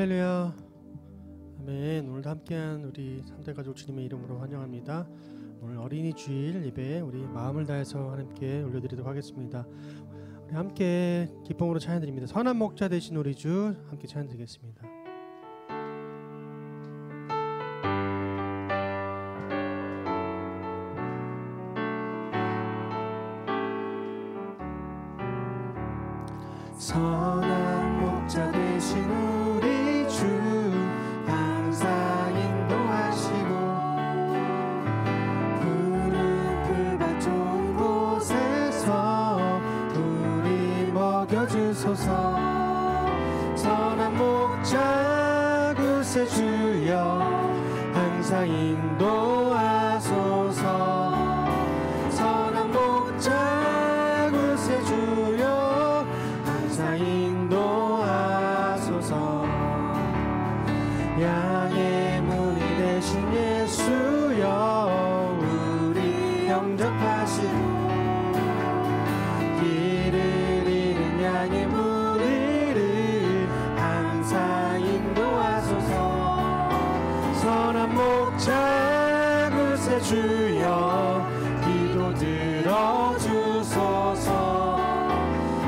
할렐루야. 아멘. 오늘도 함께한 우리 3대 가족 주님의 이름으로 환영합니다. 오늘 어린이 주일 예배 우리 마음을 다해서 하나님께 올려드리도록 하겠습니다. 우리 함께 기쁨으로 찬양드립니다. 선한 목자 되신 우리 주 함께 찬양드리겠습니다. 선한 목자 되신 우리 주 항상 인도하시고 푸른 풀밭 좋은 곳에서 우리 먹여주소서. 선한 목자 구세주여 항상 인도하소서. 선한 목자 구세주여 인도하소서. 양의 문이 되신 예수여 우리 영접하시고 길을 잃은 양의 무리를 항상 인도하소서. 선한 목자 구세주여 기도 들어주소서.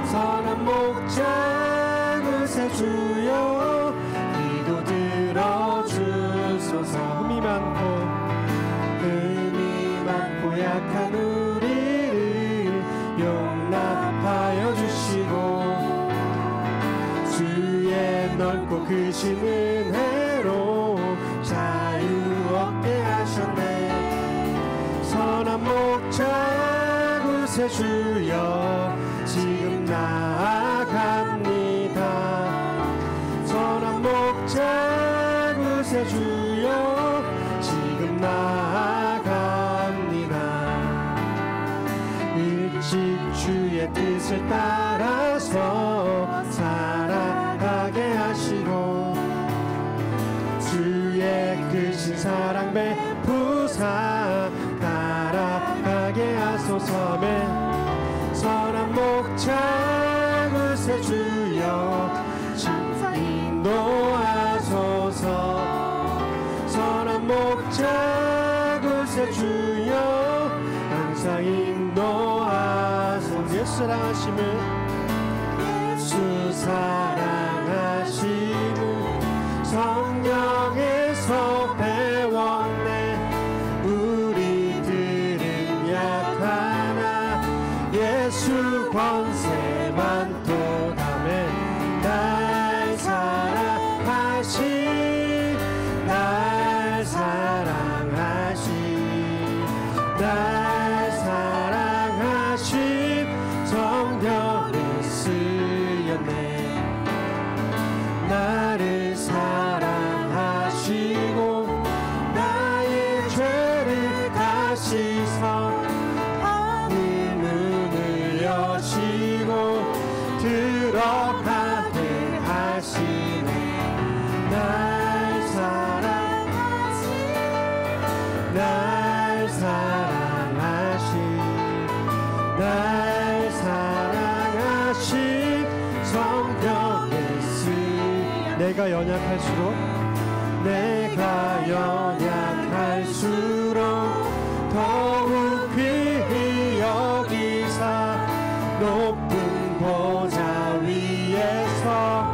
선한 목자 구세주여 기도 들어주소서. 흠이 많고 약한 우리를 용납하여 주시고 주의 넓고 크신 은혜로 자유 얻게 하셨네. 선한 목자 구세주여 지금 나아갑니다. 선한 목자 구세주여 지금 나아갑니다. 일찍 주의 뜻을 따라서 살아가게 하시고 주의 크신 사랑 베푸사 따라가게 하소서. 선한 목자 구세주여 인도하소서. 선한 목자 구세주여 항상 인도하소서. 예수 사랑하심을 예수 사랑하심을 성경에서 배웠네. 우리들은 약하나 예수 권세만 도담에 날 사랑하시 날 사랑하시 날 사랑하시 성경에 쓰였네. 나를 사랑하시고 나의 죄를 다 씻어 여시고 들어가게 하시네. 날 사랑하시 날 사랑하시 날 사랑하시 성경에 쓰 내가 연약할수록 더욱 귀히 여기사 높은 보좌 위에서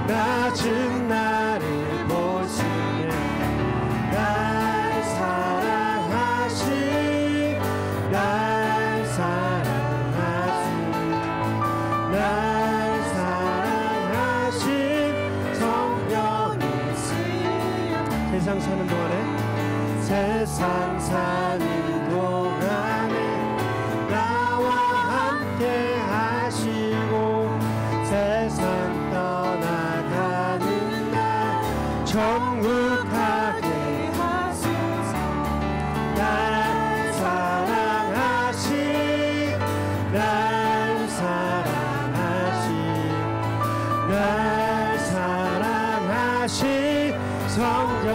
낮은 나를 보시네. 날 사랑하시 날 사랑하시 날 사랑하시 성경에 쓰여 세상 사는 동안에 세상 사는 동안에 나와 함께 하시고 세상 떠나가는 날 천국 가게 하소서. 날 사랑하시 날 사랑하시 날 사랑하시 성경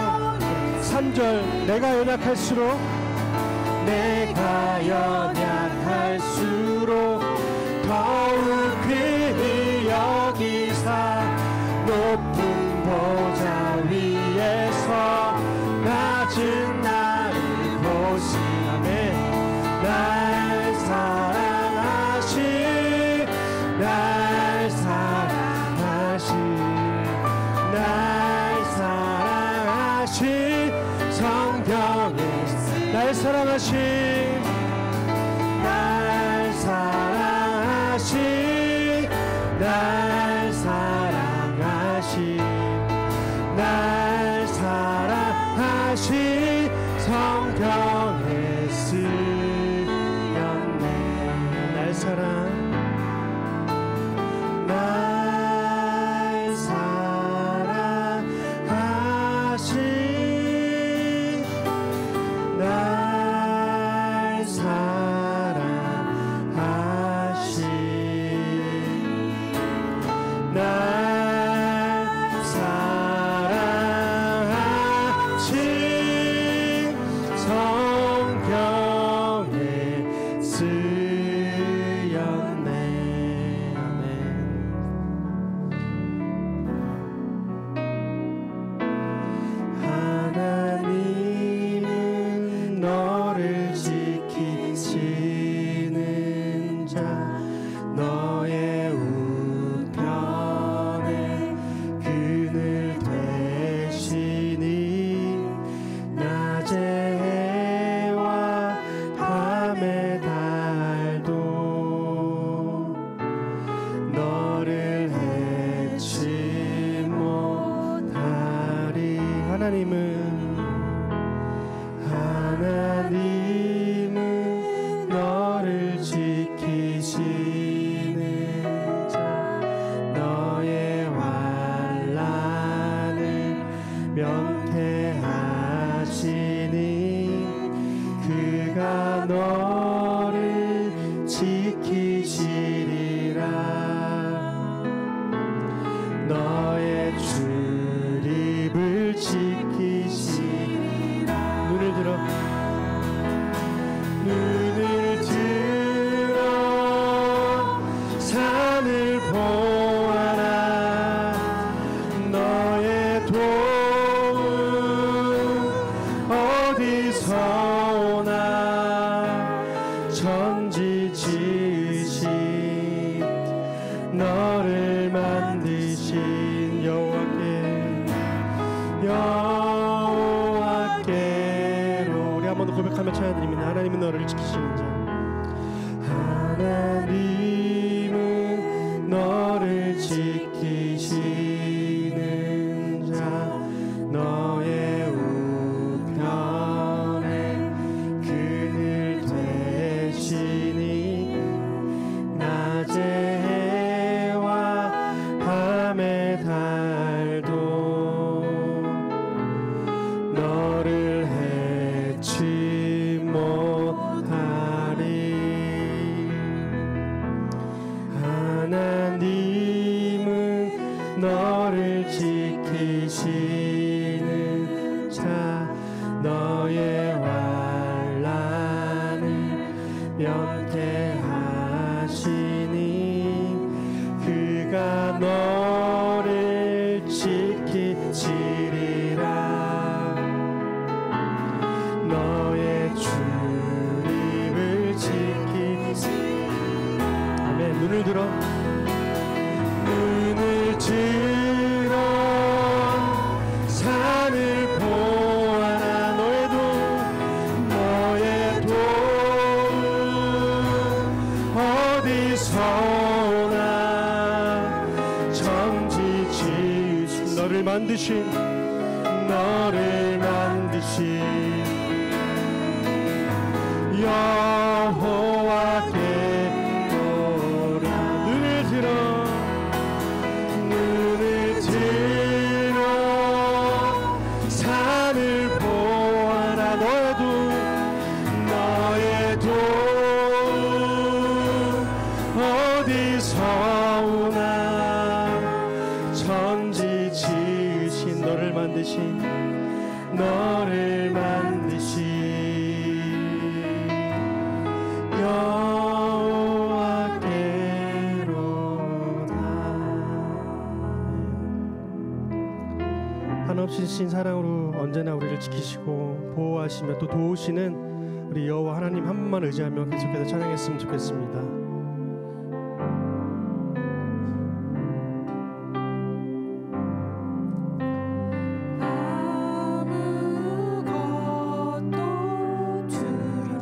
3절 내가 연약할수록 더욱 귀히 여기사 높은 보좌 성경에 쓰였네. 날 하나님은 너를 지키시는 자, 너의 환난을 면케하시니 그가 너를 지키시리라. 너의 출입을 지키시리라. 눈을 들어 산을 보아라. 너의 도움 어디서 오나. 천지 지으신 너를 만드신 여호와께로. 우리 한 번 더 고백하며 찬양드립니다. 하나님은 너를 지키시는 자. 하나님은 너를 지키시는 자, 너의 우편에 그늘 되시니 낮의 해와 밤의 달도 너를 해치 못하리. 하나님은 너를 지키시는 자, 너의 환난을 면케하시니 그가 너를 지키시리라. 너의 출입을 지키시리라. 아멘. 눈을 들어 산을 보아라. 너의 도움 어디서 오나. 천지 지으신 너를 만드신 여호와께로라. 눈을 들어 산을 보아라. 너의 도움 어디서 오나. 천지 지으신 너를 만드신 여호와께로다. 한없이신 사랑으로 언제나 우리를 지키시고 보호하시며 또 도우시는 우리 여호와 하나님 한 분만 의지하며 계속해서 찬양했으면 좋겠습니다. 아무것도 두려워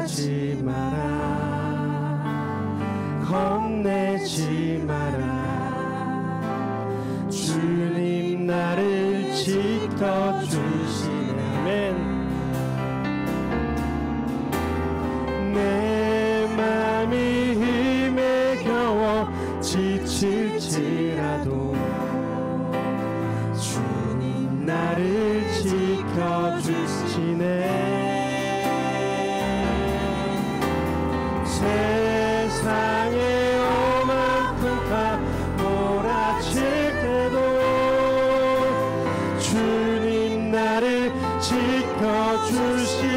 놀라지 마라 겁내지 마라 주님 나를 지켜주시네 아멘 내 맘이 힘에 겨워 지칠지라도 주님 나를 지켜주시네 세상의 오만 풍파 몰아칠 때도 주님 나를 지켜주시네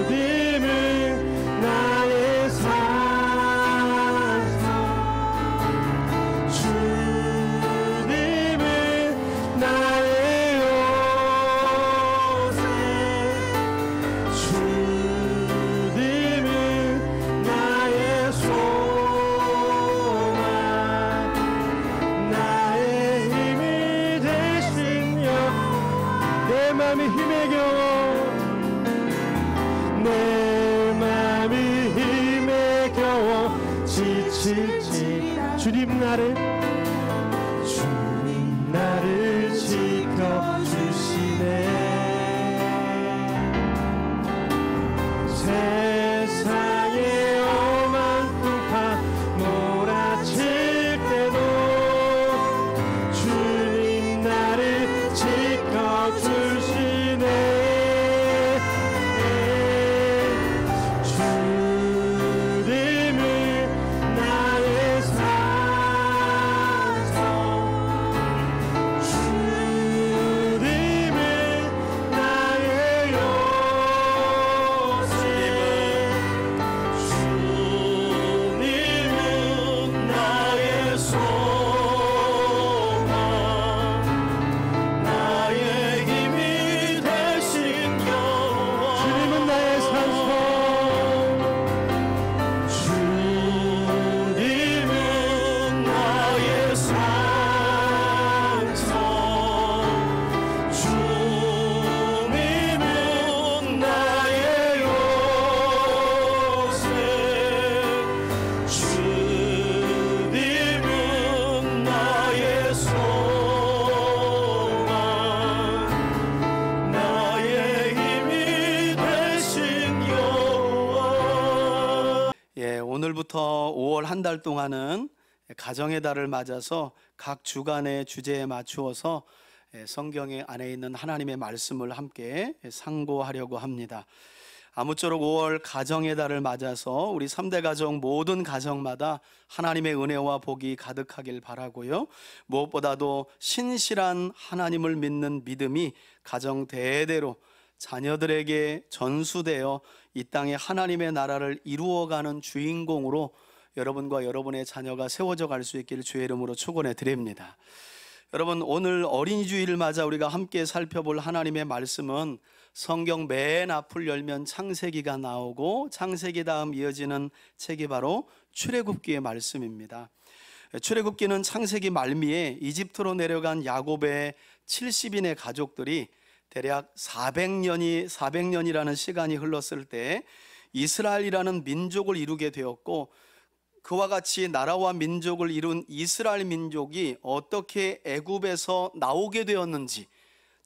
주님은 나의 산성 주님은 나의 요새 주님은 나의 소망 나의 힘이 되신 여호와 내 맘이 힘에 겨워 내 맘이 힘에 겨워 지칠지 주님 나를 지켜주시네 세상의 오만 풍파 몰아칠 때도 주님 나를 지켜주시네 주님은 나의 산성 주님은 나의 요새 주님은 나의 소망 나의 힘이 되신 여호와 주님은 나의 산성 주님은 나의 산성 주님은 나의 요새 주님은 나의 소망 나의 힘이 되신 여호와 예, 오늘부터 5월 한 달 동안은 가정의 달을 맞아서 각 주간의 주제에 맞추어서 성경 안에 있는 하나님의 말씀을 함께 상고하려고 합니다. 아무쪼록 5월 가정의 달을 맞아서 우리 3대 가정 모든 가정마다 하나님의 은혜와 복이 가득하길 바라고요. 무엇보다도 신실한 하나님을 믿는 믿음이 가정 대대로 자녀들에게 전수되어 이 땅에 하나님의 나라를 이루어가는 주인공으로 여러분과 여러분의 자녀가 세워져 갈 수 있기를 주의 이름으로 축원해 드립니다. 여러분, 오늘 어린이 주일을 맞아 우리가 함께 살펴볼 하나님의 말씀은 성경 맨 앞을 열면 창세기가 나오고 창세기 다음 이어지는 책이 바로 출애굽기의 말씀입니다. 출애굽기는 창세기 말미에 이집트로 내려간 야곱의 70인의 가족들이 대략 400년이라는 시간이 흘렀을 때 이스라엘이라는 민족을 이루게 되었고, 그와 같이 나라와 민족을 이룬 이스라엘 민족이 어떻게 애굽에서 나오게 되었는지,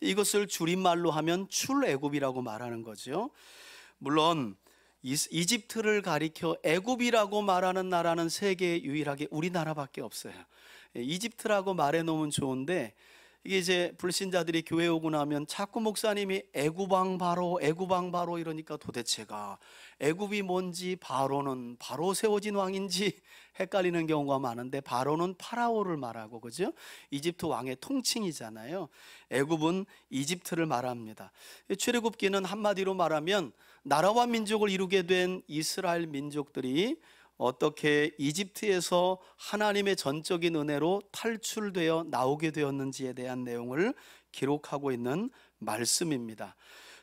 이것을 줄임말로 하면 출애굽이라고 말하는 거죠. 물론 이집트를 가리켜 애굽이라고 말하는 나라는 세계에 유일하게 우리나라밖에 없어요. 이집트라고 말해 놓으면 좋은데, 이게 이제 불신자들이 교회 오고 나면 자꾸 목사님이 애굽왕 바로 이러니까 도대체가 애굽이 뭔지, 바로는 바로 세워진 왕인지 헷갈리는 경우가 많은데, 바로는 파라오를 말하고, 그죠? 이집트 왕의 통칭이잖아요. 애굽은 이집트를 말합니다. 출애굽기는 한마디로 말하면 나라와 민족을 이루게 된 이스라엘 민족들이 어떻게 이집트에서 하나님의 전적인 은혜로 탈출되어 나오게 되었는지에 대한 내용을 기록하고 있는 말씀입니다.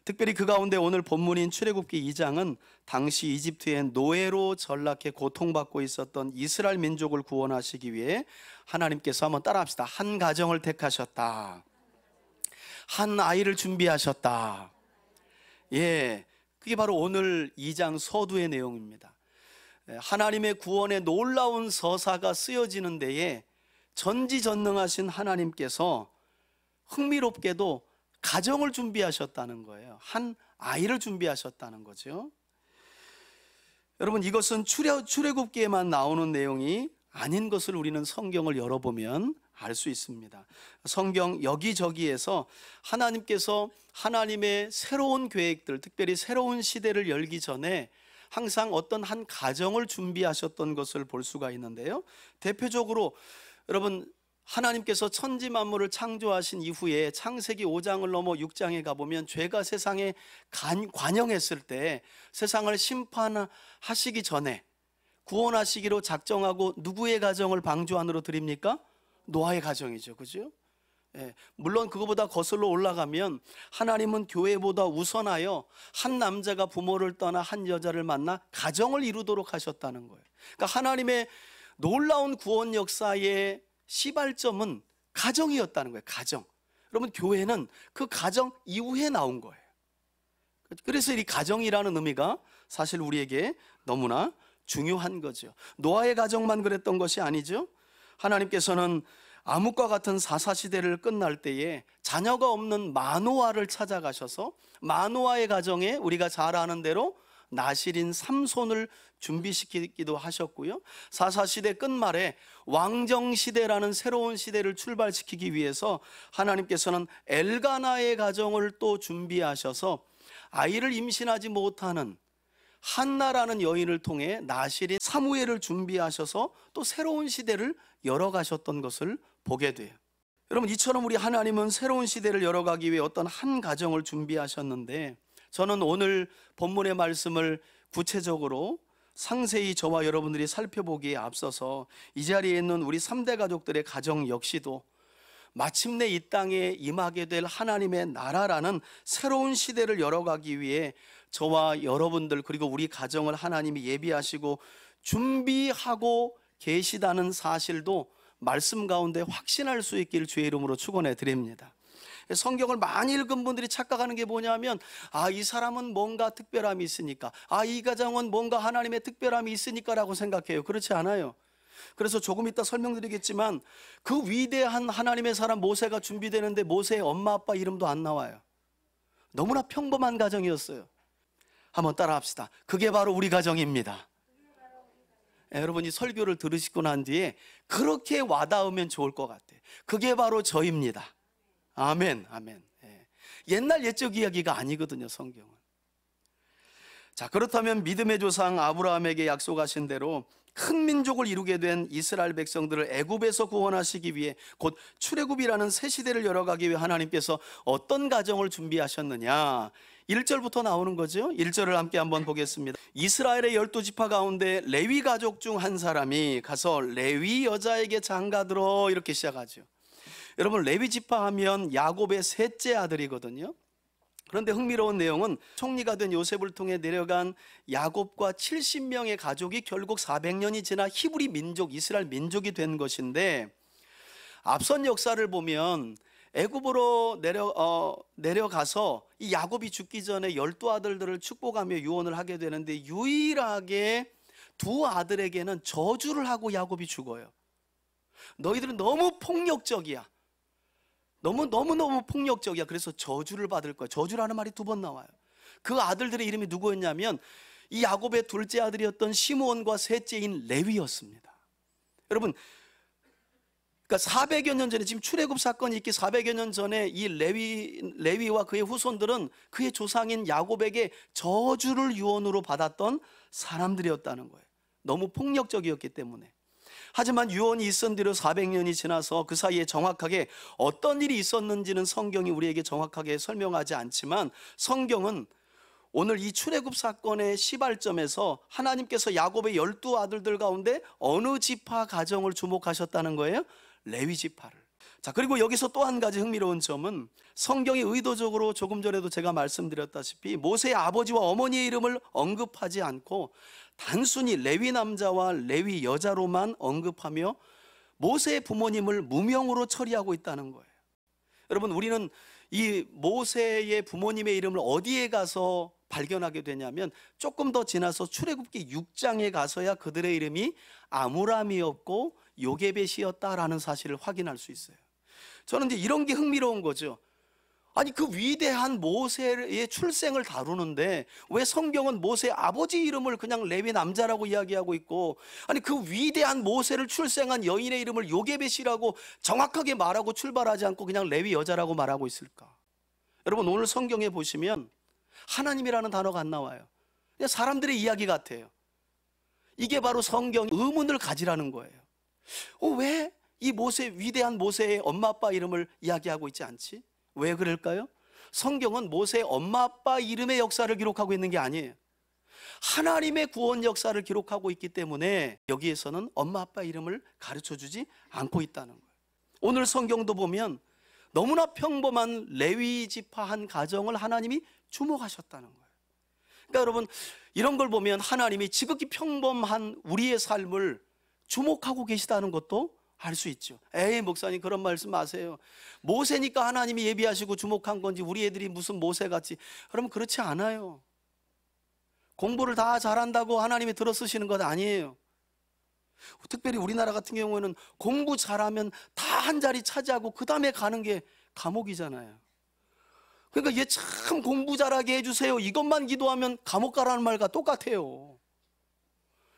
특별히 그 가운데 오늘 본문인 출애굽기 2장은 당시 이집트의 노예로 전락해 고통받고 있었던 이스라엘 민족을 구원하시기 위해 하나님께서, 한번 따라합시다. 한 가정을 택하셨다. 한 아이를 준비하셨다. 예, 그게 바로 오늘 2장 서두의 내용입니다. 하나님의 구원의 놀라운 서사가 쓰여지는 데에 전지전능하신 하나님께서 흥미롭게도 가정을 준비하셨다는 거예요. 한 아이를 준비하셨다는 거죠. 여러분, 이것은 출애굽기에만 나오는 내용이 아닌 것을 우리는 성경을 열어보면 알 수 있습니다. 성경 여기저기에서 하나님께서 하나님의 새로운 계획들, 특별히 새로운 시대를 열기 전에 항상 어떤 한 가정을 준비하셨던 것을 볼 수가 있는데요. 대표적으로 여러분, 하나님께서 천지 만물을 창조하신 이후에 창세기 5장을 넘어 6장에 가보면 죄가 세상에 관영했을 때 세상을 심판하시기 전에 구원하시기로 작정하고 누구의 가정을 방주 안으로 드립니까? 노아의 가정이죠. 그죠? 예, 물론 그거보다 거슬러 올라가면 하나님은 교회보다 우선하여 한 남자가 부모를 떠나 한 여자를 만나 가정을 이루도록 하셨다는 거예요. 그러니까 하나님의 놀라운 구원 역사의 시발점은 가정이었다는 거예요. 가정. 여러분, 교회는 그 가정 이후에 나온 거예요. 그래서 이 가정이라는 의미가 사실 우리에게 너무나 중요한 거죠. 노아의 가정만 그랬던 것이 아니죠. 하나님께서는 암흑과 같은 사사시대를 끝날 때에 자녀가 없는 마노아를 찾아가셔서 마노아의 가정에 우리가 잘 아는 대로 나실인 삼손을 준비시키기도 하셨고요. 사사시대 끝말에 왕정시대라는 새로운 시대를 출발시키기 위해서 하나님께서는 엘가나의 가정을 또 준비하셔서 아이를 임신하지 못하는 한나라는 여인을 통해 나실인 사무엘을 준비하셔서 또 새로운 시대를 열어가셨던 것을 보게 돼요. 여러분, 이처럼 우리 하나님은 새로운 시대를 열어가기 위해 어떤 한 가정을 준비하셨는데, 저는 오늘 본문의 말씀을 구체적으로 상세히 저와 여러분들이 살펴보기에 앞서서 이 자리에 있는 우리 3대 가족들의 가정 역시도 마침내 이 땅에 임하게 될 하나님의 나라라는 새로운 시대를 열어가기 위해 저와 여러분들 그리고 우리 가정을 하나님이 예비하시고 준비하고 계시다는 사실도 말씀 가운데 확신할 수 있기를 주의 이름으로 축원해 드립니다. 성경을 많이 읽은 분들이 착각하는 게 뭐냐면, 이 사람은 뭔가 특별함이 있으니까, 이 가정은 뭔가 하나님의 특별함이 있으니까 라고 생각해요. 그렇지 않아요. 그래서 조금 이따 설명드리겠지만 그 위대한 하나님의 사람 모세가 준비되는데 모세의 엄마 아빠 이름도 안 나와요. 너무나 평범한 가정이었어요. 한번 따라 합시다. 그게 바로 우리 가정입니다. 여러분이 설교를 들으시고 난 뒤에 그렇게 와닿으면 좋을 것 같아요. 그게 바로 저입니다. 아멘, 아멘. 옛날 옛적 이야기가 아니거든요, 성경은. 자, 그렇다면 믿음의 조상 아브라함에게 약속하신 대로 큰 민족을 이루게 된 이스라엘 백성들을 애굽에서 구원하시기 위해 곧 출애굽이라는 새 시대를 열어가기 위해 하나님께서 어떤 가정을 준비하셨느냐, 1절부터 나오는 거죠. 1절을 함께 한번 보겠습니다. 이스라엘의 12지파 가운데 레위 가족 중 한 사람이 가서 레위 여자에게 장가들어, 이렇게 시작하죠. 여러분, 레위 지파 하면 야곱의 셋째 아들이거든요. 그런데 흥미로운 내용은 총리가 된 요셉을 통해 내려간 야곱과 70명의 가족이 결국 400년이 지나 히브리 민족, 이스라엘 민족이 된 것인데, 앞선 역사를 보면 애굽으로 내려가서 이 야곱이 죽기 전에 12아들들을 축복하며 유언을 하게 되는데, 유일하게 두 아들에게는 저주를 하고 야곱이 죽어요. 너희들은 너무 폭력적이야. 너무너무 폭력적이야. 그래서 저주를 받을 거야. 저주라는 말이 2번 나와요. 그 아들들의 이름이 누구였냐면 이 야곱의 둘째 아들이었던 시므온과 셋째인 레위였습니다. 여러분, 그러니까 400여 년 전에, 지금 출애굽 사건이 있기 400여 년 전에 이 레위와 그의 후손들은 그의 조상인 야곱에게 저주를 유언으로 받았던 사람들이었다는 거예요. 너무 폭력적이었기 때문에. 하지만 유언이 있은 뒤로 400년이 지나서 그 사이에 정확하게 어떤 일이 있었는지는 성경이 우리에게 정확하게 설명하지 않지만, 성경은 오늘 이 출애굽 사건의 시발점에서 하나님께서 야곱의 12아들들 가운데 어느 지파 가정을 주목하셨다는 거예요? 레위 지파를. 자, 그리고 여기서 또 한 가지 흥미로운 점은 성경이 의도적으로 조금 전에도 제가 말씀드렸다시피 모세의 아버지와 어머니의 이름을 언급하지 않고 단순히 레위 남자와 레위 여자로만 언급하며 모세의 부모님을 무명으로 처리하고 있다는 거예요. 여러분, 우리는 이 모세의 부모님의 이름을 어디에 가서 발견하게 되냐면 조금 더 지나서 출애굽기 6장에 가서야 그들의 이름이 아므람이었고 요게벳이었다라는 사실을 확인할 수 있어요. 저는 이제 이런 게 흥미로운 거죠. 아니 그 위대한 모세의 출생을 다루는데 왜 성경은 모세의 아버지 이름을 그냥 레위 남자라고 이야기하고 있고, 아니 그 위대한 모세를 출생한 여인의 이름을 요게벳이라고 정확하게 말하고 출발하지 않고 그냥 레위 여자라고 말하고 있을까? 여러분 오늘 성경에 보시면 하나님이라는 단어가 안 나와요. 그냥 사람들의 이야기 같아요. 이게 바로 성경 의문을 가지라는 거예요. 왜 이 위대한 모세의 엄마 아빠 이름을 이야기하고 있지 않지? 왜 그럴까요? 성경은 모세의 엄마 아빠 이름의 역사를 기록하고 있는 게 아니에요. 하나님의 구원 역사를 기록하고 있기 때문에 여기에서는 엄마 아빠 이름을 가르쳐주지 않고 있다는 거예요. 오늘 성경도 보면 너무나 평범한 레위 지파 한 가정을 하나님이 주목하셨다는 거예요. 그러니까 여러분 이런 걸 보면 하나님이 지극히 평범한 우리의 삶을 주목하고 계시다는 것도 알 수 있죠. 에이 목사님 그런 말씀 마세요. 모세니까 하나님이 예비하시고 주목한 건지 우리 애들이 무슨 모세같이. 여러분 그렇지 않아요. 공부를 다 잘한다고 하나님이 들어 쓰시는 것 아니에요. 특별히 우리나라 같은 경우에는 공부 잘하면 다 한 자리 차지하고 그 다음에 가는 게 감옥이잖아요. 그러니까 얘 참 공부 잘하게 해주세요 이것만 기도하면 감옥 가라는 말과 똑같아요.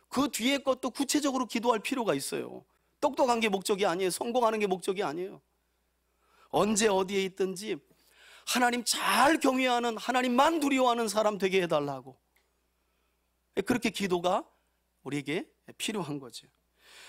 그 뒤에 것도 구체적으로 기도할 필요가 있어요. 똑똑한 게 목적이 아니에요. 성공하는 게 목적이 아니에요. 언제 어디에 있든지 하나님 잘 경외하는, 하나님만 두려워하는 사람 되게 해달라고. 그렇게 기도가 우리에게 필요한 거죠.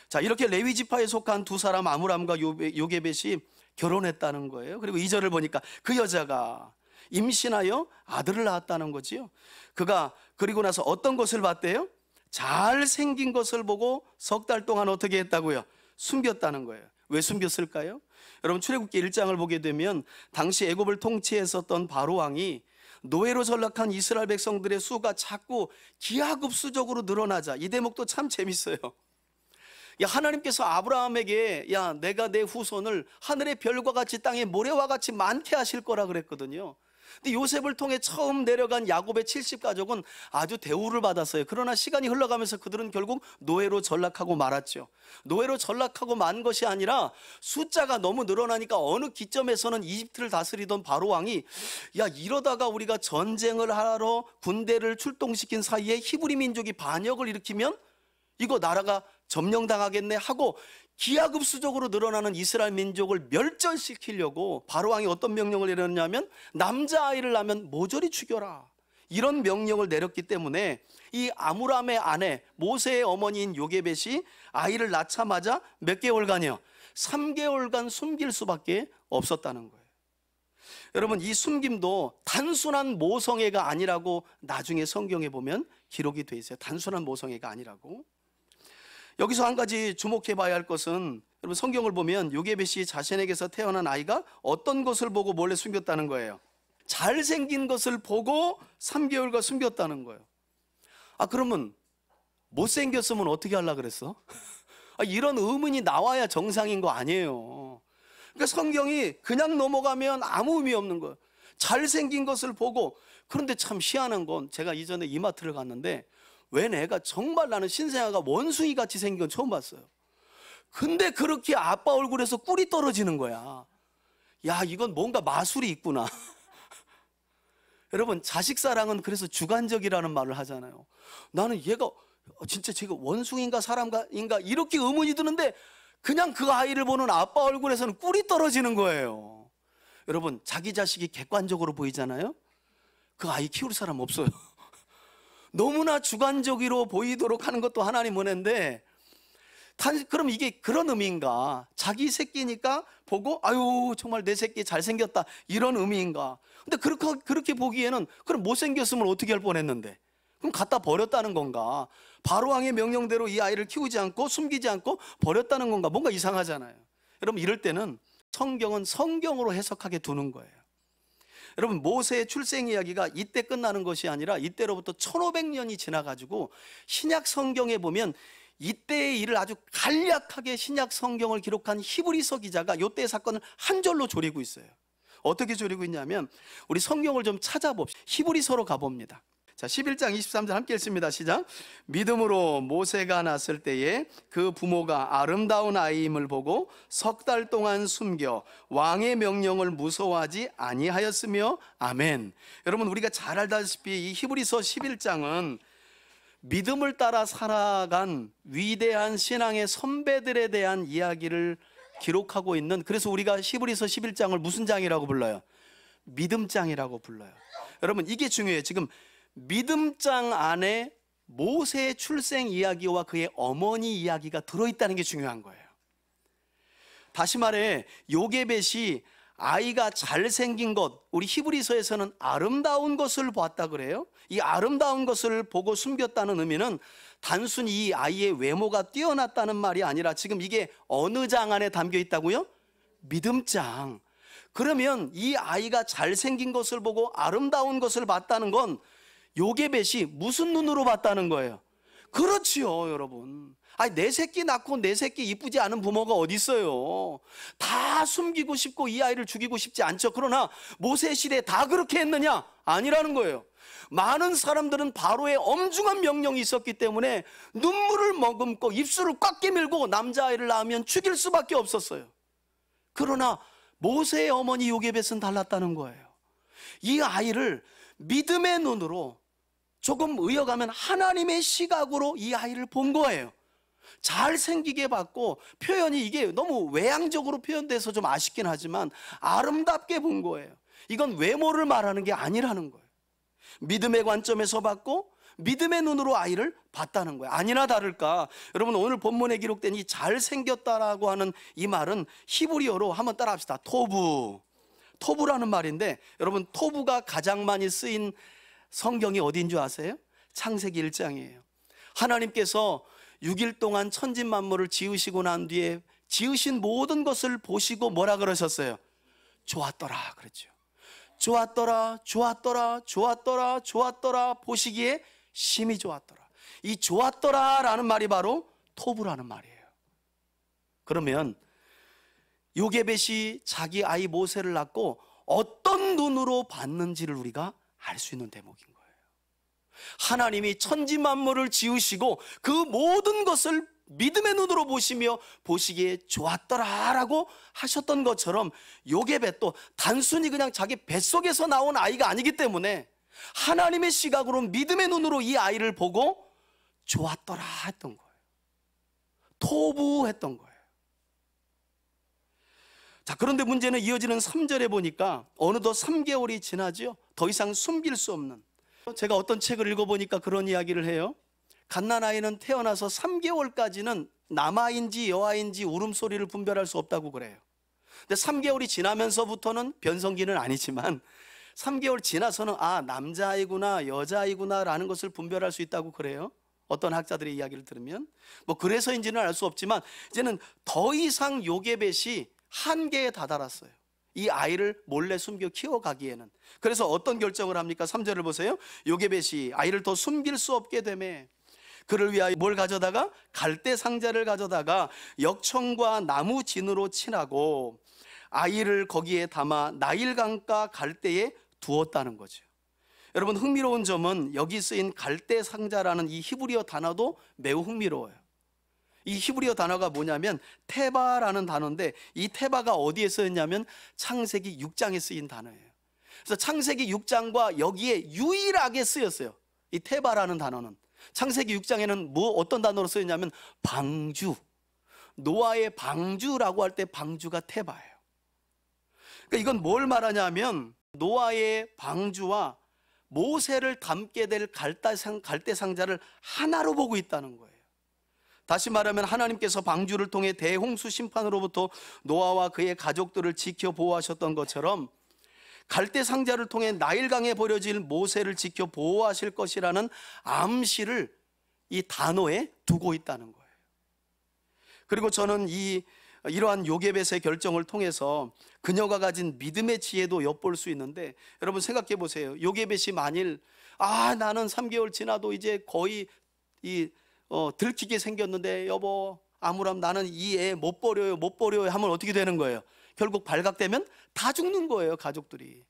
자, 이렇게 레위 지파에 속한 두 사람 아므람과 요게벳이 결혼했다는 거예요. 그리고 2절을 보니까 그 여자가 임신하여 아들을 낳았다는 거지요. 그가 그리고 나서 어떤 것을 봤대요? 잘생긴 것을 보고 석 달 동안 어떻게 했다고요? 숨겼다는 거예요. 왜 숨겼을까요? 여러분 출애굽기 1장을 보게 되면 당시 애굽을 통치했었던 바로 왕이 노예로 전락한 이스라엘 백성들의 수가 자꾸 기하급수적으로 늘어나자, 이 대목도 참 재밌어요. 하나님께서 아브라함에게 야 내가 내 후손을 하늘의 별과 같이 땅의 모래와 같이 많게 하실 거라 그랬거든요. 근데 요셉을 통해 처음 내려간 야곱의 70가족은 아주 대우를 받았어요. 그러나 시간이 흘러가면서 그들은 결국 노예로 전락하고 말았죠. 노예로 전락하고 만 것이 아니라 숫자가 너무 늘어나니까 어느 기점에서는 이집트를 다스리던 바로 왕이 야 이러다가 우리가 전쟁을 하러 군대를 출동시킨 사이에 히브리 민족이 반역을 일으키면 이거 나라가 점령당하겠네 하고 기하급수적으로 늘어나는 이스라엘 민족을 멸절시키려고 바로왕이 어떤 명령을 내렸냐면 남자아이를 낳으면 모조리 죽여라, 이런 명령을 내렸기 때문에 이 아므람의 아내 모세의 어머니인 요게벳이 아이를 낳자마자 몇 개월간이요? 3개월간 숨길 수밖에 없었다는 거예요. 여러분 이 숨김도 단순한 모성애가 아니라고 나중에 성경에 보면 기록이 돼 있어요. 단순한 모성애가 아니라고. 여기서 한 가지 주목해 봐야 할 것은 여러분 성경을 보면 요게벳이 자신에게서 태어난 아이가 어떤 것을 보고 몰래 숨겼다는 거예요. 잘생긴 것을 보고 3개월간 숨겼다는 거예요. 그러면 못생겼으면 어떻게 하려고 그랬어? 이런 의문이 나와야 정상인 거 아니에요. 그러니까 성경이 그냥 넘어가면 아무 의미 없는 거예요. 잘생긴 것을 보고. 그런데 참 희한한 건 제가 이전에 이마트를 갔는데 웬 애가 정말 나는 신생아가 원숭이 같이 생긴 건 처음 봤어요. 근데 그렇게 아빠 얼굴에서 꿀이 떨어지는 거야. 야 이건 뭔가 마술이 있구나. 여러분 자식 사랑은 그래서 주관적이라는 말을 하잖아요. 나는 얘가 진짜 제가 원숭이인가 사람인가 이렇게 의문이 드는데 그냥 그 아이를 보는 아빠 얼굴에서는 꿀이 떨어지는 거예요. 여러분 자기 자식이 객관적으로 보이잖아요. 그 아이 키울 사람 없어요. 너무나 주관적으로 보이도록 하는 것도 하나님 은혜인데 그럼 이게 그런 의미인가? 자기 새끼니까 보고 아유 정말 내 새끼 잘생겼다 이런 의미인가? 근데 그렇게 보기에는 그럼 못생겼으면 어떻게 할 뻔했는데 그럼 갖다 버렸다는 건가? 바로왕의 명령대로 이 아이를 키우지 않고 숨기지 않고 버렸다는 건가? 뭔가 이상하잖아요. 여러분 이럴 때는 성경은 성경으로 해석하게 두는 거예요. 여러분 모세의 출생 이야기가 이때 끝나는 것이 아니라 이때로부터 1500년이 지나가지고 신약 성경에 보면 이때의 일을 아주 간략하게 신약 성경을 기록한 히브리서 기자가 이때의 사건을 한 절로 조리고 있어요. 어떻게 줄이고 있냐면 우리 성경을 좀 찾아봅시다. 히브리서로 가봅니다. 자, 11장 23절 함께 읽습니다. 시작. 믿음으로 모세가 낳았을 때에 그 부모가 아름다운 아이임을 보고 석 달 동안 숨겨 왕의 명령을 무서워하지 아니하였으며 아멘. 여러분, 우리가 잘 알다시피 이 히브리서 11장은 믿음을 따라 살아간 위대한 신앙의 선배들에 대한 이야기를 기록하고 있는, 그래서 우리가 히브리서 11장을 무슨 장이라고 불러요? 믿음장이라고 불러요. 여러분, 이게 중요해요. 지금 믿음장 안에 모세의 출생 이야기와 그의 어머니 이야기가 들어있다는 게 중요한 거예요. 다시 말해, 요게벳이 아이가 잘생긴 것, 우리 히브리서에서는 아름다운 것을 보았다 그래요. 이 아름다운 것을 보고 숨겼다는 의미는 단순히 이 아이의 외모가 뛰어났다는 말이 아니라 지금 이게 어느 장 안에 담겨 있다고요? 믿음장. 그러면 이 아이가 잘생긴 것을 보고 아름다운 것을 봤다는 건 요게벳이 무슨 눈으로 봤다는 거예요? 그렇지요, 여러분. 아니, 내 새끼 낳고 내 새끼 이쁘지 않은 부모가 어디 있어요? 다 숨기고 싶고 이 아이를 죽이고 싶지 않죠. 그러나 모세 시대에 다 그렇게 했느냐? 아니라는 거예요. 많은 사람들은 바로의 엄중한 명령이 있었기 때문에 눈물을 머금고 입술을 꽉 깨물고 남자아이를 낳으면 죽일 수밖에 없었어요. 그러나 모세의 어머니 요게벳은 달랐다는 거예요. 이 아이를 믿음의 눈으로, 조금 의역하면 하나님의 시각으로 이 아이를 본 거예요. 잘생기게 봤고, 표현이 이게 너무 외향적으로 표현돼서 좀 아쉽긴 하지만 아름답게 본 거예요. 이건 외모를 말하는 게 아니라는 거예요. 믿음의 관점에서 봤고 믿음의 눈으로 아이를 봤다는 거예요. 아니나 다를까, 여러분, 오늘 본문에 기록된 이 잘생겼다라고 하는 이 말은 히브리어로 한번 따라합시다. 토부라는 말인데, 여러분, 토부가 가장 많이 쓰인 성경이 어디인 줄 아세요? 창세기 1장이에요. 하나님께서 6일 동안 천진만물을 지으시고 난 뒤에 지으신 모든 것을 보시고 뭐라 그러셨어요? 좋았더라 그랬죠. 좋았더라, 좋았더라, 좋았더라, 좋았더라, 보시기에 심히 좋았더라. 이 좋았더라 라는 말이 바로 토부라는 말이에요. 그러면 요게벳이 자기 아이 모세를 낳고 어떤 눈으로 봤는지를 우리가 알 수 있는 대목인 거예요. 하나님이 천지만물을 지으시고 그 모든 것을 믿음의 눈으로 보시며 보시기에 좋았더라라고 하셨던 것처럼 요게벳도 단순히 그냥 자기 뱃속에서 나온 아이가 아니기 때문에 하나님의 시각으로 믿음의 눈으로 이 아이를 보고 좋았더라 했던 거예요. 토부했던 거예요. 자, 그런데 문제는 이어지는 3절에 보니까 어느덧 3개월이 지나죠. 더 이상 숨길 수 없는, 제가 어떤 책을 읽어보니까 그런 이야기를 해요. 갓난아이는 태어나서 3개월까지는 남아인지 여아인지 울음소리를 분별할 수 없다고 그래요. 근데 3개월이 지나면서부터는 변성기는 아니지만 3개월 지나서는 아, 남자아이구나 여자아이구나 라는 것을 분별할 수 있다고 그래요. 어떤 학자들의 이야기를 들으면 뭐 그래서인지는 알 수 없지만 이제는 더 이상 요게벳이 한계에 다다랐어요. 이 아이를 몰래 숨겨 키워가기에는. 그래서 어떤 결정을 합니까? 3절을 보세요. 요게벳이 아이를 더 숨길 수 없게 되매 그를 위하여 뭘 가져다가? 갈대 상자를 가져다가 역청과 나무 진으로 칠하고 아이를 거기에 담아 나일강가 갈대에 두었다는 거죠. 여러분, 흥미로운 점은 여기 쓰인 갈대 상자라는 이 히브리어 단어도 매우 흥미로워요. 이 히브리어 단어가 뭐냐면 테바라는 단어인데, 이 테바가 어디에 쓰였냐면 창세기 6장에 쓰인 단어예요. 그래서 창세기 6장과 여기에 유일하게 쓰였어요. 이 테바라는 단어는 창세기 6장에는 어떤 단어로 쓰였냐면 방주, 노아의 방주라고 할 때 방주가 테바예요. 그러니까 이건 뭘 말하냐면 노아의 방주와 모세를 담게 될 갈대 상자를 하나로 보고 있다는 거예요. 다시 말하면 하나님께서 방주를 통해 대홍수 심판으로부터 노아와 그의 가족들을 지켜 보호하셨던 것처럼 갈대 상자를 통해 나일강에 버려질 모세를 지켜 보호하실 것이라는 암시를 이 단어에 두고 있다는 거예요. 그리고 저는 이러한 요게벳의 결정을 통해서 그녀가 가진 믿음의 지혜도 엿볼 수 있는데, 여러분 생각해 보세요. 요게벳이 만일 나는 3개월 지나도 이제 거의 들키게 생겼는데 여보 아무람 나는 이 애 못 버려요 하면 어떻게 되는 거예요? 결국 발각되면 다 죽는 거예요, 가족들이.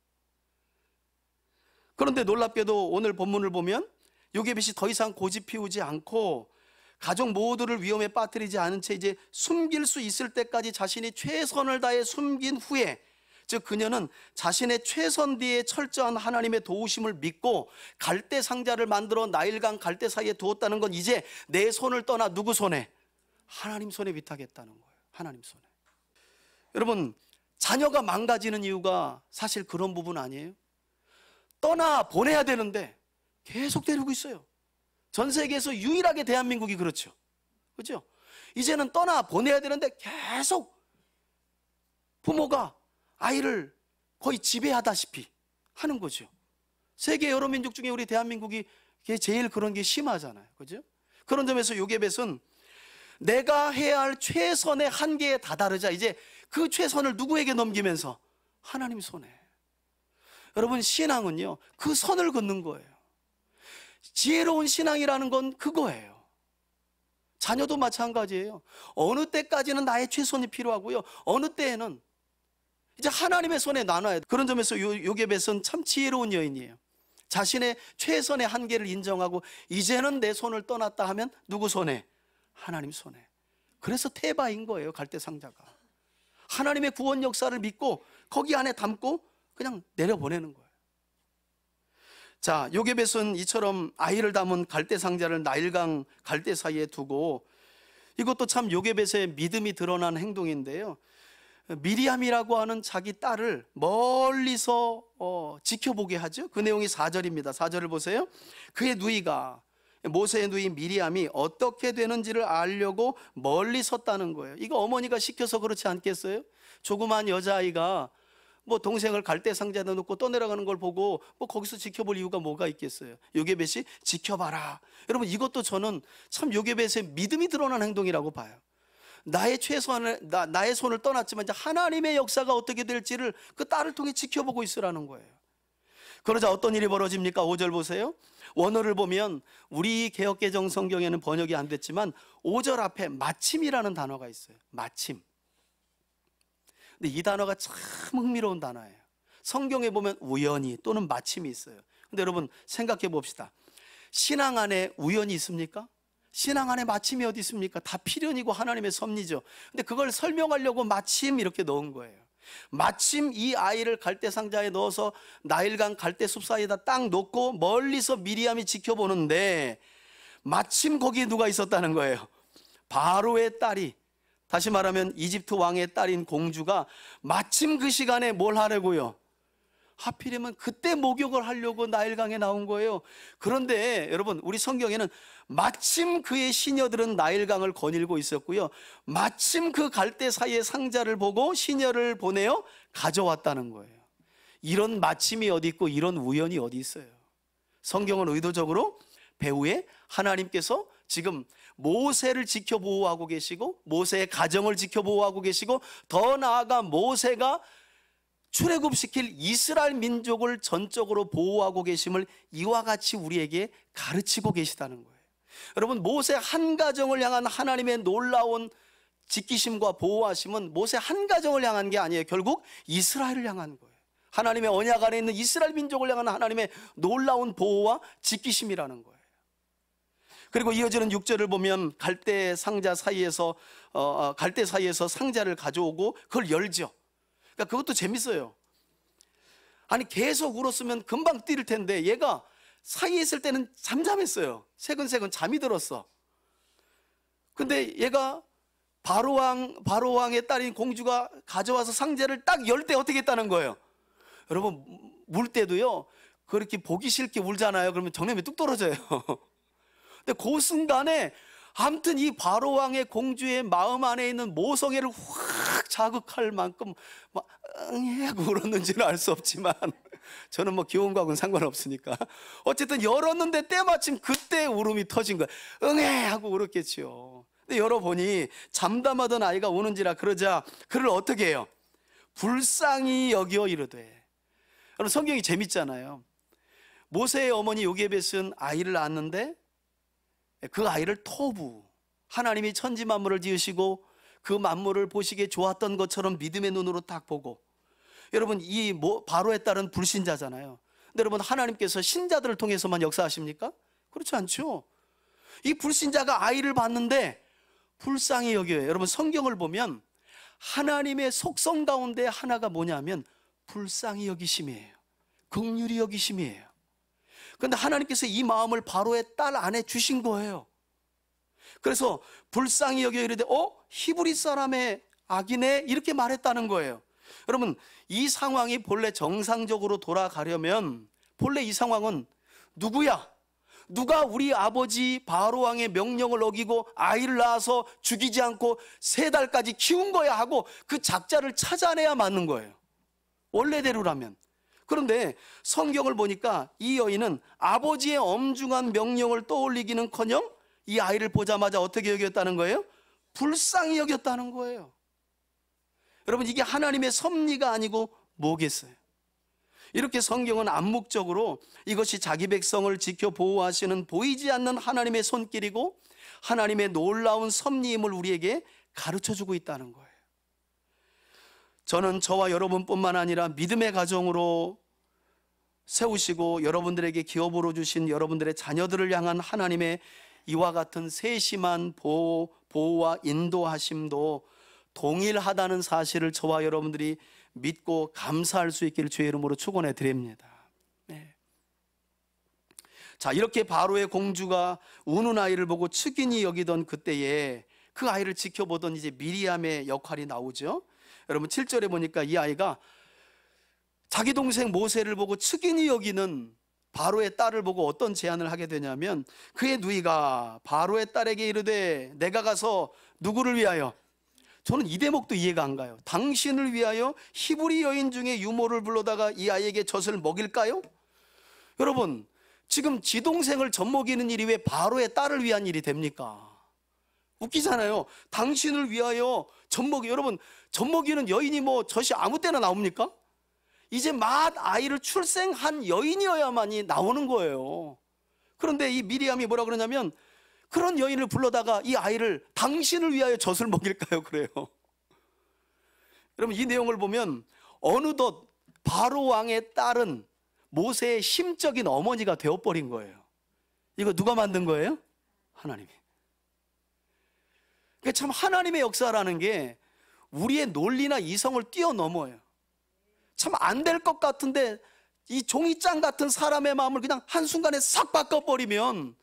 그런데 놀랍게도 오늘 본문을 보면 요게벳이 더 이상 고집 피우지 않고 가족 모두를 위험에 빠뜨리지 않은 채 이제 숨길 수 있을 때까지 자신이 최선을 다해 숨긴 후에, 즉 그녀는 자신의 최선 뒤에 철저한 하나님의 도우심을 믿고 갈대 상자를 만들어 나일강 갈대 사이에 두었다는 건 이제 내 손을 떠나 누구 손에? 하나님 손에 위탁했다는 거예요. 하나님 손에. 여러분, 자녀가 망가지는 이유가 사실 그런 부분 아니에요? 떠나 보내야 되는데 계속 데리고 있어요. 전 세계에서 유일하게 대한민국이 그렇죠. 그렇죠? 이제는 떠나 보내야 되는데 계속 부모가 아이를 거의 지배하다시피 하는 거죠. 세계 여러 민족 중에 우리 대한민국이 제일 그런 게 심하잖아요. 그죠? 그런 점에서 요게벳은 내가 해야 할 최선의 한계에 다다르자 이제 그 최선을 누구에게 넘기면서? 하나님 손에. 여러분, 신앙은요, 그 선을 긋는 거예요. 지혜로운 신앙이라는 건 그거예요. 자녀도 마찬가지예요. 어느 때까지는 나의 최선이 필요하고요, 어느 때에는 이제 하나님의 손에 나눠야 돼. 그런 점에서 요게벳은 참 지혜로운 여인이에요. 자신의 최선의 한계를 인정하고 이제는 내 손을 떠났다 하면 누구 손에? 하나님 손에. 그래서 태바인 거예요, 갈대 상자가. 하나님의 구원 역사를 믿고 거기 안에 담고 그냥 내려보내는 거예요. 자, 요게벳은 이처럼 아이를 담은 갈대 상자를 나일강 갈대 사이에 두고, 이것도 참 요게벳의 믿음이 드러난 행동인데요, 미리암이라고 하는 자기 딸을 멀리서 지켜보게 하죠. 그 내용이 4절입니다. 4절을 보세요. 그의 누이가, 모세의 누이 미리암이 어떻게 되는지를 알려고 멀리 섰다는 거예요. 이거 어머니가 시켜서 그렇지 않겠어요? 조그만 여자아이가 뭐 동생을 갈대 상자에 놓고 떠내려가는 걸 보고 뭐 거기서 지켜볼 이유가 뭐가 있겠어요? 요게벳이 지켜봐라. 여러분, 이것도 저는 참 요게벳의 믿음이 드러난 행동이라고 봐요. 나의 최선을, 나의 손을 떠났지만 이제 하나님의 역사가 어떻게 될지를 그 딸을 통해 지켜보고 있으라는 거예요. 그러자 어떤 일이 벌어집니까? 5절 보세요. 원어를 보면 우리 개역개정 성경에는 번역이 안 됐지만 5절 앞에 마침이라는 단어가 있어요. 마침. 근데 이 단어가 참 흥미로운 단어예요. 성경에 보면 우연히 또는 마침이 있어요. 근데 여러분, 생각해 봅시다. 신앙 안에 우연이 있습니까? 신앙 안에 마침이 어디 있습니까? 다 필연이고 하나님의 섭리죠. 근데 그걸 설명하려고 마침 이렇게 넣은 거예요. 마침 이 아이를 갈대 상자에 넣어서 나일강 갈대 숲 사이에다 딱 놓고 멀리서 미리암이 지켜보는데, 마침 거기에 누가 있었다는 거예요? 바로의 딸이, 다시 말하면 이집트 왕의 딸인 공주가 마침 그 시간에 뭘 하려고요? 하필이면 그때 목욕을 하려고 나일강에 나온 거예요. 그런데 여러분, 우리 성경에는 마침 그의 시녀들은 나일강을 거닐고 있었고요, 마침 그 갈대 사이의 상자를 보고 시녀를 보내어 가져왔다는 거예요. 이런 마침이 어디 있고 이런 우연이 어디 있어요? 성경은 의도적으로 배후에 하나님께서 지금 모세를 지켜보호하고 계시고 모세의 가정을 지켜보호하고 계시고 더 나아가 모세가 출애굽시킬 이스라엘 민족을 전적으로 보호하고 계심을 이와 같이 우리에게 가르치고 계시다는 거예요. 여러분, 모세 한 가정을 향한 하나님의 놀라운 지키심과 보호하심은 모세 한 가정을 향한 게 아니에요. 결국 이스라엘을 향한 거예요. 하나님의 언약 안에 있는 이스라엘 민족을 향한 하나님의 놀라운 보호와 지키심이라는 거예요. 그리고 이어지는 6절을 보면 갈대 상자 사이에서 갈대 사이에서 상자를 가져오고 그걸 열죠. 그러니까 그것도 재밌어요. 아니, 계속 울었으면 금방 뛸 텐데 얘가 사이에 있을 때는 잠잠했어요. 새근새근 잠이 들었어. 근데 얘가 바로왕의 딸인 공주가 가져와서 상자를 딱 열 때 어떻게 했다는 거예요? 여러분, 물 때도요, 그렇게 보기 싫게 울잖아요. 그러면 정념이 뚝 떨어져요. 근데 그 순간에 아무튼 이 바로왕의 공주의 마음 안에 있는 모성애를 확 자극할 만큼 막 하고 울었는지는 알 수 없지만, 저는 뭐 귀여운 거하고는 상관없으니까 어쨌든 열었는데 때마침 그때 울음이 터진 거예요. 응애 하고 울었겠지요. 근데 열어보니 잠담하던 아이가 우는지라. 그러자 그를 어떻게 해요? 불쌍히 여겨 이르되. 여러분, 성경이 재밌잖아요. 모세의 어머니 요게벳은 아이를 낳았는데 그 아이를 토부, 하나님이 천지 만물을 지으시고 그 만물을 보시기에 좋았던 것처럼 믿음의 눈으로 딱 보고, 여러분 이 바로의 딸은 불신자잖아요. 근데 여러분 하나님께서 신자들을 통해서만 역사하십니까? 그렇지 않죠. 이 불신자가 아이를 봤는데 불쌍히 여겨요. 여러분 성경을 보면 하나님의 속성 가운데 하나가 뭐냐면 불쌍히 여기심이에요. 긍휼히 여기심이에요. 그런데 하나님께서 이 마음을 바로의 딸 안에 주신 거예요. 그래서 불쌍히 여겨 이르되 히브리 사람의 아기네, 이렇게 말했다는 거예요. 여러분 이 상황이 본래 정상적으로 돌아가려면 본래 이 상황은 누구야? 누가 우리 아버지 바로왕의 명령을 어기고 아이를 낳아서 죽이지 않고 3달까지 키운 거야 하고 그 작자를 찾아내야 맞는 거예요, 원래대로라면. 그런데 성경을 보니까 이 여인은 아버지의 엄중한 명령을 떠올리기는커녕 이 아이를 보자마자 어떻게 여겼다는 거예요? 불쌍히 여겼다는 거예요. 여러분 이게 하나님의 섭리가 아니고 뭐겠어요? 이렇게 성경은 암묵적으로 이것이 자기 백성을 지켜 보호하시는 보이지 않는 하나님의 손길이고 하나님의 놀라운 섭리임을 우리에게 가르쳐주고 있다는 거예요. 저는 저와 여러분뿐만 아니라 믿음의 가정으로 세우시고 여러분들에게 기업으로 주신 여러분들의 자녀들을 향한 하나님의 이와 같은 세심한 보호와 인도하심도 동일하다는 사실을 저와 여러분들이 믿고 감사할 수 있기를 주의 이름으로 축원해 드립니다. 네. 자, 이렇게 바로의 공주가 우는 아이를 보고 측은히 여기던 그때에 그 아이를 지켜보던 이제 미리암의 역할이 나오죠. 여러분 7절에 보니까 이 아이가 자기 동생 모세를 보고 측은히 여기는 바로의 딸을 보고 어떤 제안을 하게 되냐면, 그의 누이가 바로의 딸에게 이르되 내가 가서 누구를 위하여, 저는 이 대목도 이해가 안 가요. 당신을 위하여 히브리 여인 중에 유모를 불러다가 이 아이에게 젖을 먹일까요? 여러분 지금 지 동생을 젖 먹이는 일이 왜 바로의 딸을 위한 일이 됩니까? 웃기잖아요. 당신을 위하여 젖 먹이, 여러분 젖 먹이는 여인이 뭐 젖이 아무 때나 나옵니까? 이제 막 아이를 출생한 여인이어야만이 나오는 거예요. 그런데 이 미리암이 뭐라 그러냐면 그런 여인을 불러다가 이 아이를 당신을 위하여 젖을 먹일까요? 그래요. 여러분 이 내용을 보면 어느덧 바로 왕의 딸은 모세의 심적인 어머니가 되어버린 거예요. 이거 누가 만든 거예요? 하나님이. 그러니까 참 하나님의 역사라는 게 우리의 논리나 이성을 뛰어넘어요. 참 안 될 것 같은데 이 종이장 같은 사람의 마음을 그냥 한순간에 싹 바꿔버리면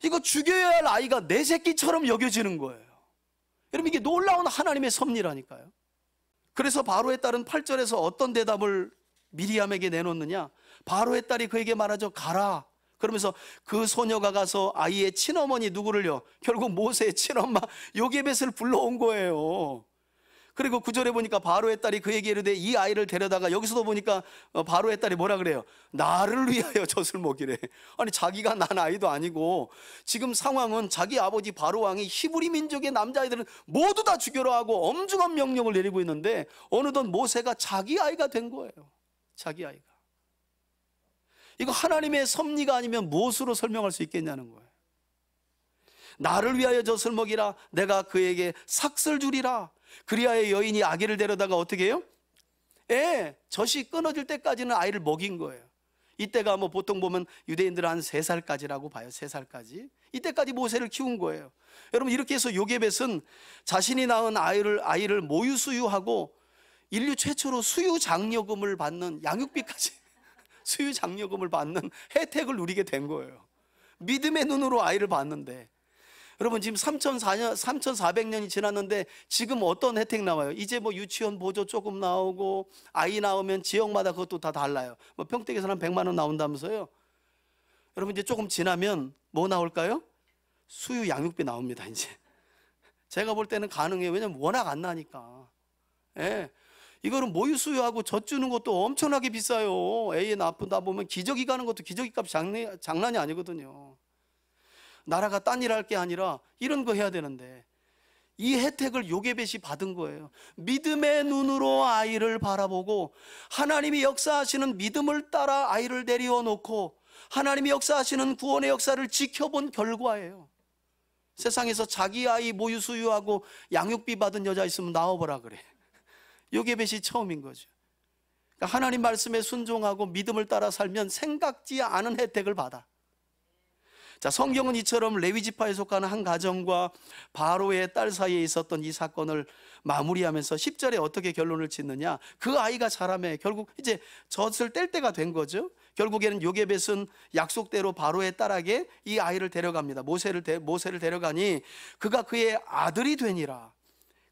이거 죽여야 할 아이가 내 새끼처럼 여겨지는 거예요. 여러분 이게 놀라운 하나님의 섭리라니까요. 그래서 바로의 딸은 8절에서 어떤 대답을 미리암에게 내놓느냐, 바로의 딸이 그에게 말하죠. 가라. 그러면서 그 소녀가 가서 아이의 친어머니 누구를요? 결국 모세의 친엄마 요게벳을 불러온 거예요. 그리고 9절에 보니까 바로의 딸이 그에게 이르되 이 아이를 데려다가, 여기서도 보니까 바로의 딸이 뭐라 그래요? 나를 위하여 젖을 먹이래. 아니 자기가 난 아이도 아니고 지금 상황은 자기 아버지 바로왕이 히브리 민족의 남자아이들은 모두 다 죽여라 하고 엄중한 명령을 내리고 있는데 어느덧 모세가 자기 아이가 된 거예요. 자기 아이가. 이거 하나님의 섭리가 아니면 무엇으로 설명할 수 있겠냐는 거예요. 나를 위하여 젖을 먹이라, 내가 그에게 삭슬 주리라. 그리하여 여인이 아기를 데려다가 어떻게 해요? 젖이 끊어질 때까지는 아이를 먹인 거예요. 이때가 뭐 보통 보면 유대인들은 한 3살까지라고 봐요. 3살까지. 이때까지 모세를 키운 거예요. 여러분 이렇게 해서 요게벳은 자신이 낳은 아이를 모유 수유하고 인류 최초로 수유 장려금을 받는, 양육비까지 수유 장려금을 받는 혜택을 누리게 된 거예요. 믿음의 눈으로 아이를 봤는데, 여러분 지금 3,400년이 지났는데 지금 어떤 혜택 나와요? 이제 뭐 유치원 보조 조금 나오고 아이 나오면 지역마다 그것도 다 달라요. 뭐 평택에서는 100만 원 나온다면서요. 여러분 이제 조금 지나면 뭐 나올까요? 수유 양육비 나옵니다. 이제 제가 볼 때는 가능해요. 왜냐면 워낙 안 나니까. 이거는 모유 수유하고 젖 주는 것도 엄청나게 비싸요. 애 아프다 보면 기저귀 가는 것도 기저귀 값 장난이 아니거든요. 나라가 딴 일 할 게 아니라 이런 거 해야 되는데 이 혜택을 요게벳이 받은 거예요. 믿음의 눈으로 아이를 바라보고 하나님이 역사하시는 믿음을 따라 아이를 내리워 놓고 하나님이 역사하시는 구원의 역사를 지켜본 결과예요. 세상에서 자기 아이 모유 수유하고 양육비 받은 여자 있으면 나와보라 그래. 요게벳이 처음인 거죠. 그러니까 하나님 말씀에 순종하고 믿음을 따라 살면 생각지 않은 혜택을 받아. 자, 성경은 이처럼 레위 지파에 속하는 한 가정과 바로의 딸 사이에 있었던 이 사건을 마무리하면서 10절에 어떻게 결론을 짓느냐, 그 아이가 자라매 결국 이제 젖을 뗄 때가 된 거죠. 결국에는 요게벳은 약속대로 바로의 딸에게 이 아이를 데려갑니다. 모세를 데려가니 그가 그의 아들이 되니라.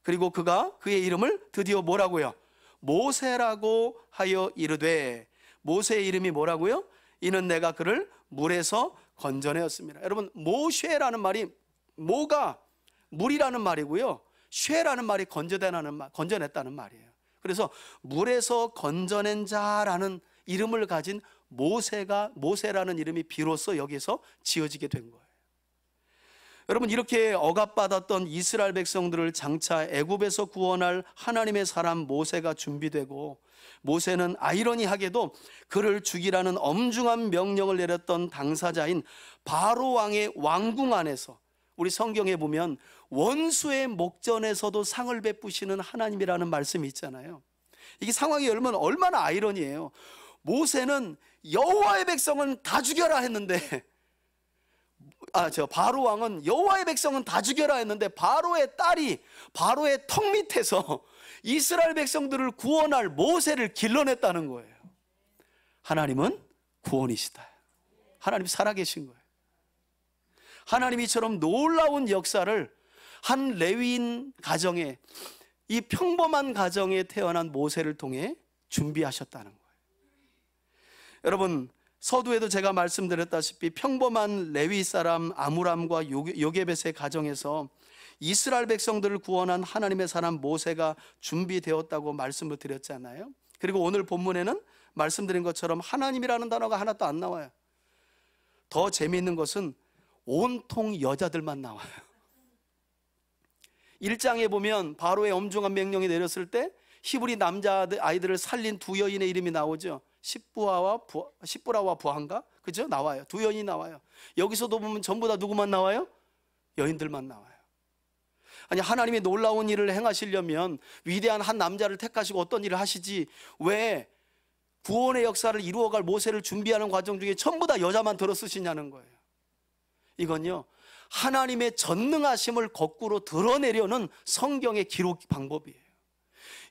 그리고 그가 그의 이름을 드디어 뭐라고요? 모세라고 하여 이르되, 모세의 이름이 뭐라고요? 이는 내가 그를 물에서 건져내었습니다. 여러분, 모쉐라는 말이 모가 물이라는 말이고요, 쉐라는 말이 건져냈다는 말이에요. 그래서 물에서 건져낸 자라는 이름을 가진 모세라는 이름이 비로소 여기서 지어지게 된 거예요. 여러분, 이렇게 억압받았던 이스라엘 백성들을 장차 애굽에서 구원할 하나님의 사람 모세가 준비되고, 모세는 아이러니하게도 그를 죽이라는 엄중한 명령을 내렸던 당사자인 바로 왕의 왕궁 안에서, 우리 성경에 보면 원수의 목전에서도 상을 베푸시는 하나님이라는 말씀이 있잖아요. 이게 상황이 얼마나 아이러니해요. 모세는 여호와의 백성은 다 죽여라 했는데, 바로 왕은 여호와의 백성은 다 죽여라 했는데, 바로의 딸이 바로의 턱 밑에서 이스라엘 백성들을 구원할 모세를 길러냈다는 거예요. 하나님은 구원이시다. 하나님 살아계신 거예요. 하나님이 이처럼 놀라운 역사를 한 레위인 가정에, 이 평범한 가정에 태어난 모세를 통해 준비하셨다는 거예요. 여러분, 서두에도 제가 말씀드렸다시피 평범한 레위 사람 아므람과 요게벳의 가정에서 이스라엘 백성들을 구원한 하나님의 사람 모세가 준비되었다고 말씀을 드렸잖아요. 그리고 오늘 본문에는 말씀드린 것처럼 하나님이라는 단어가 하나도 안 나와요. 더 재미있는 것은 온통 여자들만 나와요. 1장에 보면 바로의 엄중한 명령이 내렸을 때 히브리 남자 아이들을 살린 두 여인의 이름이 나오죠. 십부라와 부한가? 그죠? 나와요. 두 여인이 나와요. 여기서도 보면 전부 다 누구만 나와요? 여인들만 나와요. 아니, 하나님이 놀라운 일을 행하시려면 위대한 한 남자를 택하시고 어떤 일을 하시지, 왜 구원의 역사를 이루어갈 모세를 준비하는 과정 중에 전부 다 여자만 들어 쓰시냐는 거예요. 이건요, 하나님의 전능하심을 거꾸로 드러내려는 성경의 기록 방법이에요.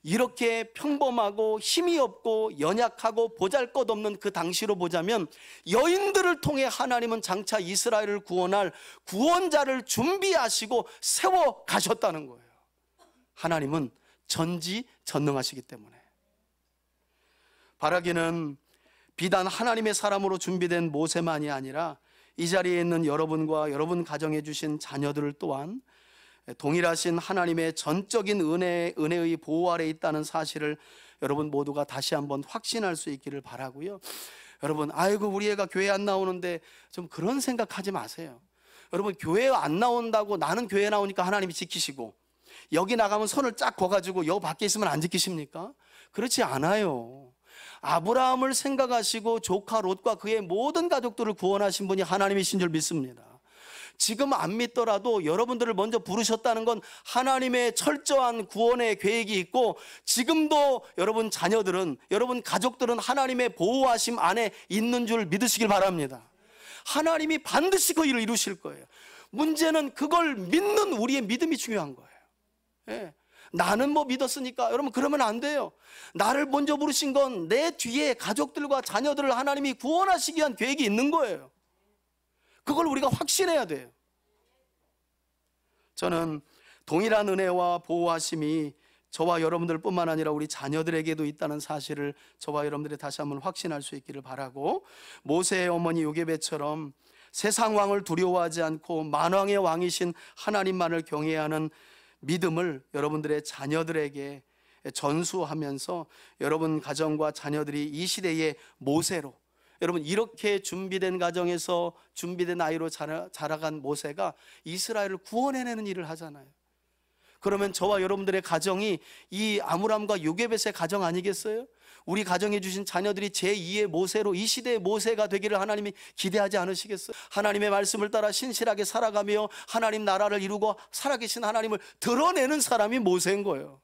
이렇게 평범하고 힘이 없고 연약하고 보잘것없는 그 당시로 보자면 여인들을 통해 하나님은 장차 이스라엘을 구원할 구원자를 준비하시고 세워 가셨다는 거예요. 하나님은 전지전능하시기 때문에. 바라기는 비단 하나님의 사람으로 준비된 모세만이 아니라 이 자리에 있는 여러분과 여러분 가정에 주신 자녀들을 또한 동일하신 하나님의 전적인 은혜의 보호 아래 있다는 사실을 여러분 모두가 다시 한번 확신할 수 있기를 바라고요. 여러분, 아이고 우리 애가 교회 안 나오는데, 좀 그런 생각하지 마세요. 여러분, 교회 안 나온다고 나는 교회 나오니까 하나님이 지키시고, 여기 나가면 손을 쫙 거가지고 여 밖에 있으면 안 지키십니까? 그렇지 않아요. 아브라함을 생각하시고 조카 롯과 그의 모든 가족들을 구원하신 분이 하나님이신 줄 믿습니다. 지금 안 믿더라도 여러분들을 먼저 부르셨다는 건 하나님의 철저한 구원의 계획이 있고, 지금도 여러분 자녀들은, 여러분 가족들은 하나님의 보호하심 안에 있는 줄 믿으시길 바랍니다. 하나님이 반드시 그 일을 이루실 거예요. 문제는 그걸 믿는 우리의 믿음이 중요한 거예요. 예. 나는 뭐 믿었으니까, 여러분 그러면 안 돼요. 나를 먼저 부르신 건 내 뒤에 가족들과 자녀들을 하나님이 구원하시기 위한 계획이 있는 거예요. 그걸 우리가 확신해야 돼요. 저는 동일한 은혜와 보호하심이 저와 여러분들 뿐만 아니라 우리 자녀들에게도 있다는 사실을 저와 여러분들이 다시 한번 확신할 수 있기를 바라고, 모세의 어머니 요게벳처럼 세상 왕을 두려워하지 않고 만왕의 왕이신 하나님만을 경외하는 믿음을 여러분들의 자녀들에게 전수하면서 여러분 가정과 자녀들이 이 시대의 모세로, 여러분 이렇게 준비된 가정에서 준비된 아이로 자라간 모세가 이스라엘을 구원해내는 일을 하잖아요. 그러면 저와 여러분들의 가정이 이 아므람과 요게벳의 가정 아니겠어요? 우리 가정에 주신 자녀들이 제2의 모세로 이 시대의 모세가 되기를 하나님이 기대하지 않으시겠어요? 하나님의 말씀을 따라 신실하게 살아가며 하나님 나라를 이루고 살아계신 하나님을 드러내는 사람이 모세인 거예요.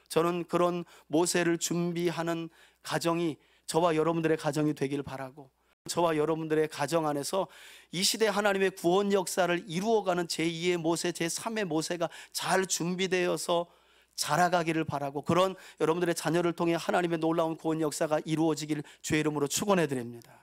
저는 그런 모세를 준비하는 가정이 저와 여러분들의 가정이 되기를 바라고, 저와 여러분들의 가정 안에서 이 시대 하나님의 구원 역사를 이루어가는 제2의 모세, 제3의 모세가 잘 준비되어서 자라가기를 바라고, 그런 여러분들의 자녀를 통해 하나님의 놀라운 구원 역사가 이루어지기를 주의 이름으로 축원해 드립니다.